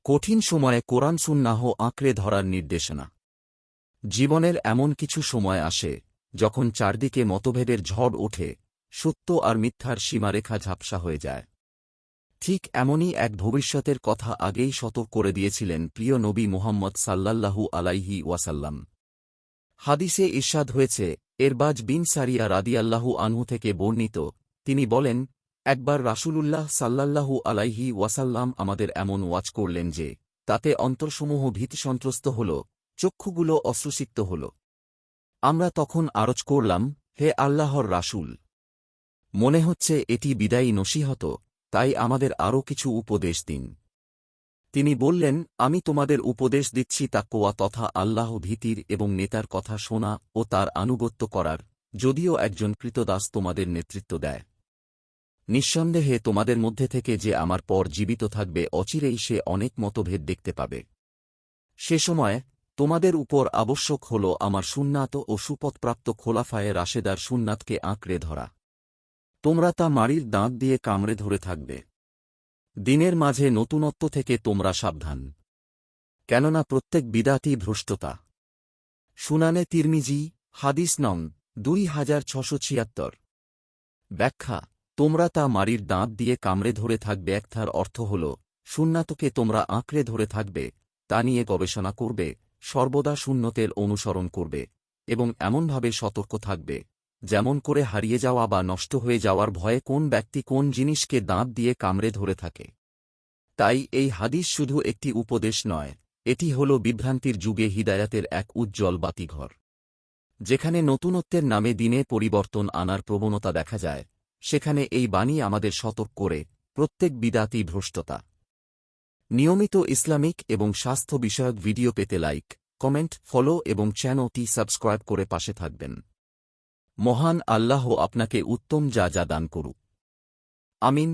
কঠিন সময়ে কোরআন সুন্নাহ আঁকড়ে ধরার নির্দেশনা। জীবনের এমন কিছু সময় আসে যখন চারদিকে মতভেদের ঝড় ওঠে, সত্য আর মিথ্যার সীমারেখা ঝাপসা হয়ে যায়। ঠিক এমনই এক ভবিষ্যতের কথা আগেই সতর্ক করে দিয়েছিলেন প্রিয় নবী মুহাম্মদ সাল্লাল্লাহু আলাইহি ওয়াসাল্লাম। হাদিসে ইরশাদ হয়েছে, এরবাজ বিন সারিয়া রাদিয়াল্লাহু আনহু থেকে বর্ণিত, তিনি বলেন, একবার রাসূলুল্লাহ সাল্লাল্লাহু আলাইহি ওয়াসাল্লাম আমাদের এমন ওয়াজ করলেন যে, তাতে অন্তরসমূহ ভীতিসন্ত্রস্ত হল, চক্ষুগুলো অশ্রুসিক্ত হল। আমরা তখন আরজ করলাম, হে আল্লাহর রাসূল, মনে হচ্ছে এটি বিদায়ী নসিহত, তাই আমাদের আরও কিছু উপদেশ দিন। তিনি বললেন, আমি তোমাদের উপদেশ দিচ্ছি তাকওয়া তথা আল্লাহ ভীতির এবং নেতার কথা শোনা ও তার আনুগত্য করার, যদিও একজন কৃতদাস তোমাদের নেতৃত্ব দেয়। নিঃসন্দেহে তোমাদের মধ্যে থেকে যে আমার পর জীবিত থাকবে অচিরেই সে অনেক মতভেদ দেখতে পাবে। সে সময় তোমাদের উপর আবশ্যক হল আমার সুন্নাত ও সুপথপ্রাপ্ত খোলাফায়ে রাশেদার সুন্নাতকে আঁকড়ে ধরা। তোমরা তা মাড়ির দাঁত দিয়ে কামড়ে ধরে থাকবে। দিনের মাঝে নতুনত্ব থেকে তোমরা সাবধান, কেননা প্রত্যেক বিদআতই ভ্রষ্টতা। সুনানে তিরমিজি, হাদিস নং 2676। ব্যাখ্যা: তোমরা তা মাড়ির দাঁত দিয়ে কামড়ে ধরে থাকবে একথার অর্থ হল, সুন্নাতকে তোমরা আঁকড়ে ধরে থাকবে, তা নিয়ে গবেষণা করবে, সর্বদা সুন্নতের অনুসরণ করবে, এবং এমনভাবে সতর্ক থাকবে, যেমন করে হারিয়ে যাওয়া বা নষ্ট হয়ে যাওয়ার ভয়ে কোন ব্যক্তি কোন জিনিসকে দাঁত দিয়ে কামড়ে ধরে থাকে। তাই এই হাদিস শুধু একটি উপদেশ নয়, এটি হল বিভ্রান্তির যুগে হিদায়াতের এক উজ্জ্বল বাতিঘর। যেখানে নতুনত্বের নামে দিনে পরিবর্তন আনার প্রবণতা দেখা যায়, সেখানে এই বাণী আমাদের সতর্ক করে, প্রত্যেক বিদআতি ভ্রষ্টতা। নিয়মিত ইসলামিক এবং স্বাস্থ্য বিষয়ক ভিডিও পেতে লাইক, কমেন্ট, ফলো এবং চ্যানেলটি সাবস্ক্রাইব করে পাশে থাকবেন। মহান আল্লাহ আপনাকে উত্তম যা দান করুক। আমিন।